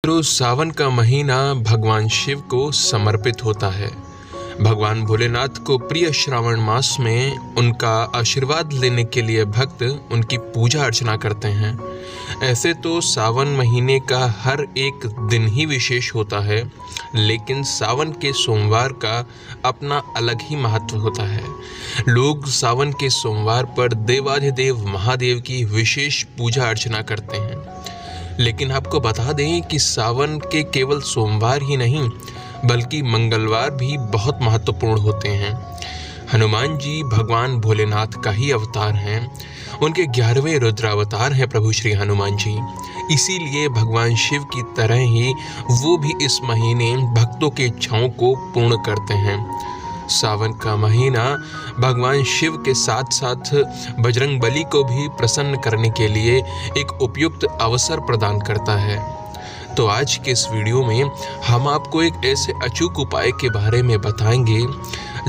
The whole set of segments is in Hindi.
तो सावन का महीना भगवान शिव को समर्पित होता है। भगवान भोलेनाथ को प्रिय श्रावण मास में उनका आशीर्वाद लेने के लिए भक्त उनकी पूजा अर्चना करते हैं। ऐसे तो सावन महीने का हर एक दिन ही विशेष होता है, लेकिन सावन के सोमवार का अपना अलग ही महत्व होता है। लोग सावन के सोमवार पर देवाधिदेव महादेव की विशेष पूजा अर्चना करते हैं। लेकिन आपको बता दें कि सावन के केवल सोमवार ही नहीं बल्कि मंगलवार भी बहुत महत्वपूर्ण होते हैं। हनुमान जी भगवान भोलेनाथ का ही अवतार हैं। उनके 11वें रुद्रावतार हैं प्रभु श्री हनुमान जी। इसीलिए भगवान शिव की तरह ही वो भी इस महीने भक्तों की इच्छाओं को पूर्ण करते हैं। सावन का महीना भगवान शिव के साथ साथ बजरंगबली को भी प्रसन्न करने के लिए एक उपयुक्त अवसर प्रदान करता है। तो आज के इस वीडियो में हम आपको एक ऐसे अचूक उपाय के बारे में बताएंगे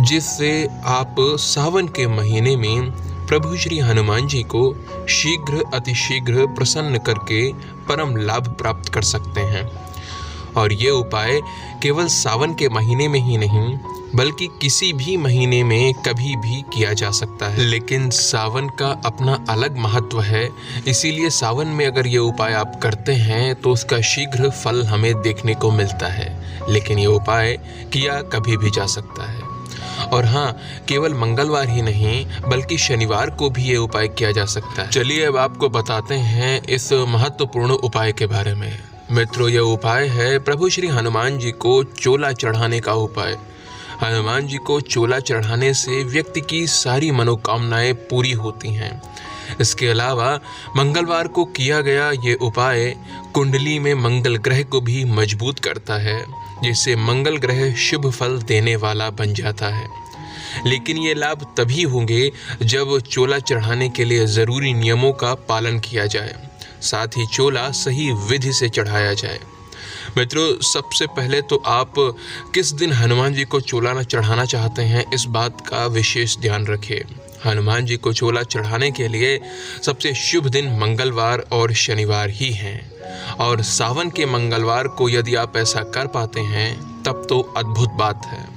जिससे आप सावन के महीने में प्रभु श्री हनुमान जी को शीघ्र अतिशीघ्र प्रसन्न करके परम लाभ प्राप्त कर सकते हैं। और ये उपाय केवल सावन के महीने में ही नहीं बल्कि किसी भी महीने में कभी भी किया जा सकता है। लेकिन सावन का अपना अलग महत्व है, इसीलिए सावन में अगर ये उपाय आप करते हैं तो उसका शीघ्र फल हमें देखने को मिलता है। लेकिन ये उपाय किया कभी भी जा सकता है। और हाँ, केवल मंगलवार ही नहीं बल्कि शनिवार को भी ये उपाय किया जा सकता है। चलिए अब आपको बताते हैं इस महत्वपूर्ण उपाय के बारे में। मित्रों, यह उपाय है प्रभु श्री हनुमान जी को चोला चढ़ाने का उपाय। हनुमान जी को चोला चढ़ाने से व्यक्ति की सारी मनोकामनाएं पूरी होती हैं। इसके अलावा मंगलवार को किया गया ये उपाय कुंडली में मंगल ग्रह को भी मजबूत करता है, जिससे मंगल ग्रह शुभ फल देने वाला बन जाता है। लेकिन ये लाभ तभी होंगे जब चोला चढ़ाने के लिए ज़रूरी नियमों का पालन किया जाए, साथ ही चोला सही विधि से चढ़ाया जाए। मित्रों, सबसे पहले तो आप किस दिन हनुमान जी को चोला चढ़ाना चाहते हैं इस बात का विशेष ध्यान रखें। हनुमान जी को चोला चढ़ाने के लिए सबसे शुभ दिन मंगलवार और शनिवार ही हैं। और सावन के मंगलवार को यदि आप ऐसा कर पाते हैं तब तो अद्भुत बात है।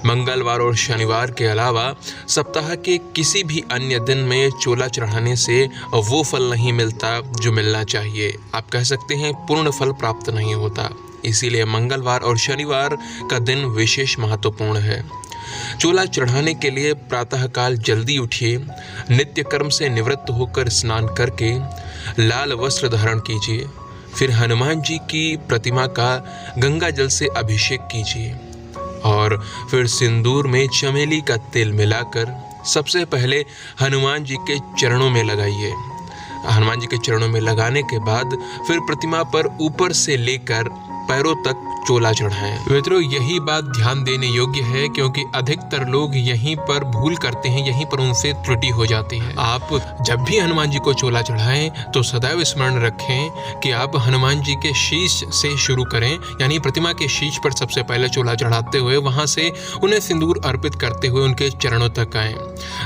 मंगलवार और शनिवार के अलावा सप्ताह के किसी भी अन्य दिन में चोला चढ़ाने से वो फल नहीं मिलता जो मिलना चाहिए। आप कह सकते हैं पूर्ण फल प्राप्त नहीं होता। इसीलिए मंगलवार और शनिवार का दिन विशेष महत्वपूर्ण है। चोला चढ़ाने के लिए प्रातःकाल जल्दी उठिए, नित्य कर्म से निवृत्त होकर स्नान करके लाल वस्त्र धारण कीजिए। फिर हनुमान जी की प्रतिमा का गंगा जल से अभिषेक कीजिए और फिर सिंदूर में चमेली का तेल मिलाकर सबसे पहले हनुमान जी के चरणों में लगाइए। हनुमान जी के चरणों में लगाने के बाद फिर प्रतिमा पर ऊपर से लेकर पैरों तक चोला चढ़ाएं। मित्रों, यही बात ध्यान देने योग्य है क्योंकि अधिकतर लोग यहीं पर भूल करते हैं, यहीं पर उनसे त्रुटि हो जाती है। आप जब भी हनुमान जी को चोला चढ़ाएं तो सदैव स्मरण रखें कि आप हनुमान जी के शीश से शुरू करें, यानी प्रतिमा के शीश पर सबसे पहले चोला चढ़ाते हुए वहां से उन्हें सिंदूर अर्पित करते हुए उनके चरणों तक आएं।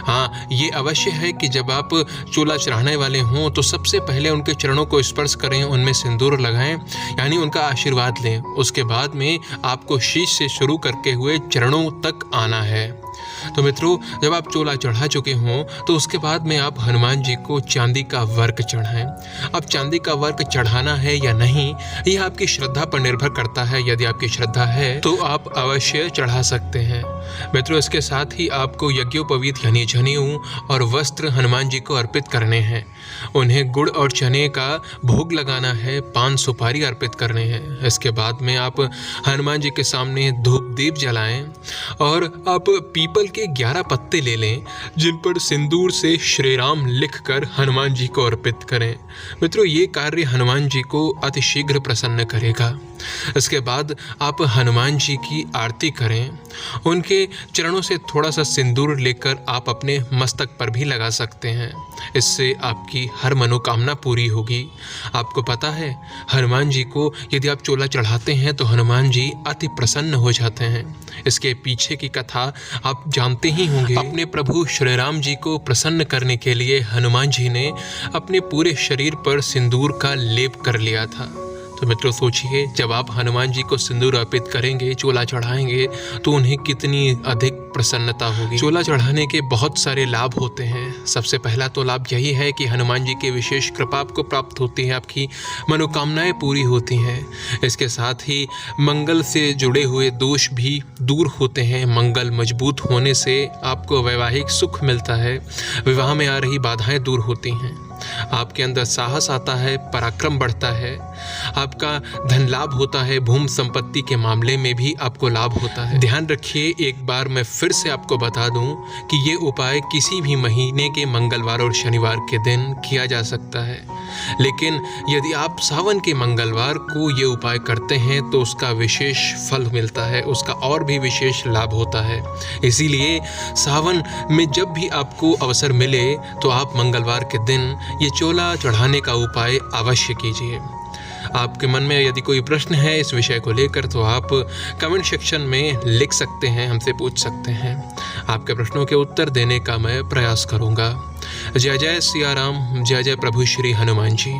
हाँ, ये अवश्य है कि जब आप चोला चढ़ाने वाले हों तो सबसे पहले उनके चरणों को स्पर्श करें, उनमें सिंदूर लगाएं, यानी उनका आशीर्वाद लें। उसके बाद में आपको शीश से शुरू करके हुए चरणों तक आना है। तो मित्रों, जब आप चोला चढ़ा चुके हों तो उसके बाद में आप हनुमान जी को चांदी का वर्क चढ़ाएं। अब चांदी का वर्क चढ़ाना है या नहीं यह आपकी श्रद्धा पर निर्भर करता है। यदि आपकी श्रद्धा है तो आप अवश्य चढ़ा सकते हैं। मित्रों, इसके साथ ही आपको यज्ञोपवीत यानी जनेऊ और वस्त्र हनुमान जी को अर्पित करने हैं। उन्हें गुड़ और चने का भोग लगाना है, पान सुपारी अर्पित करने हैं। इसके बाद में आप हनुमान जी के सामने धूप दीप जलाएं और आप पीपल के 11 पत्ते ले लें जिन पर सिंदूर से श्री राम लिखकर हनुमान जी को अर्पित करें। मित्रों, ये कार्य हनुमान जी को अतिशीघ्र प्रसन्न करेगा। इसके बाद आप हनुमान जी की आरती करें। उनके चरणों से थोड़ा सा सिंदूर लेकर आप अपने मस्तक पर भी लगा सकते हैं। इससे आपकी हर मनोकामना पूरी होगी। आपको पता है, हनुमान जी को यदि आप चोला चढ़ाते हैं तो हनुमान जी अति प्रसन्न हो जाते हैं। इसके पीछे की कथा आप जानते ही होंगे। अपने प्रभु श्री राम जी को प्रसन्न करने के लिए हनुमान जी ने अपने पूरे शरीर पर सिंदूर का लेप कर लिया था। तो मित्रों सोचिए, जब आप हनुमान जी को सिंदूर अर्पित करेंगे, चोला चढ़ाएंगे, तो उन्हें कितनी अधिक प्रसन्नता होगी। चोला चढ़ाने के बहुत सारे लाभ होते हैं। सबसे पहला तो लाभ यही है कि हनुमान जी की विशेष कृपा आपको प्राप्त होती है, आपकी मनोकामनाएं पूरी होती हैं। इसके साथ ही मंगल से जुड़े हुए दोष भी दूर होते हैं। मंगल मजबूत होने से आपको वैवाहिक सुख मिलता है, विवाह में आ रही बाधाएं दूर होती हैं, आपके अंदर साहस आता है, पराक्रम बढ़ता है, आपका धन लाभ होता है, भूमि संपत्ति के मामले में भी आपको लाभ होता है। ध्यान रखिए, एक बार मैं फिर से आपको बता दूं कि ये उपाय किसी भी महीने के मंगलवार और शनिवार के दिन किया जा सकता है, लेकिन यदि आप सावन के मंगलवार को ये उपाय करते हैं तो उसका विशेष फल मिलता है, उसका और भी विशेष लाभ होता है। इसीलिए सावन में जब भी आपको अवसर मिले तो आप मंगलवार के दिन ये चोला चढ़ाने का उपाय अवश्य कीजिए। आपके मन में यदि कोई प्रश्न है इस विषय को लेकर तो आप कमेंट सेक्शन में लिख सकते हैं, हमसे पूछ सकते हैं। आपके प्रश्नों के उत्तर देने का मैं प्रयास करूंगा। जय जय सिया राम, जय जय प्रभु श्री हनुमान जी।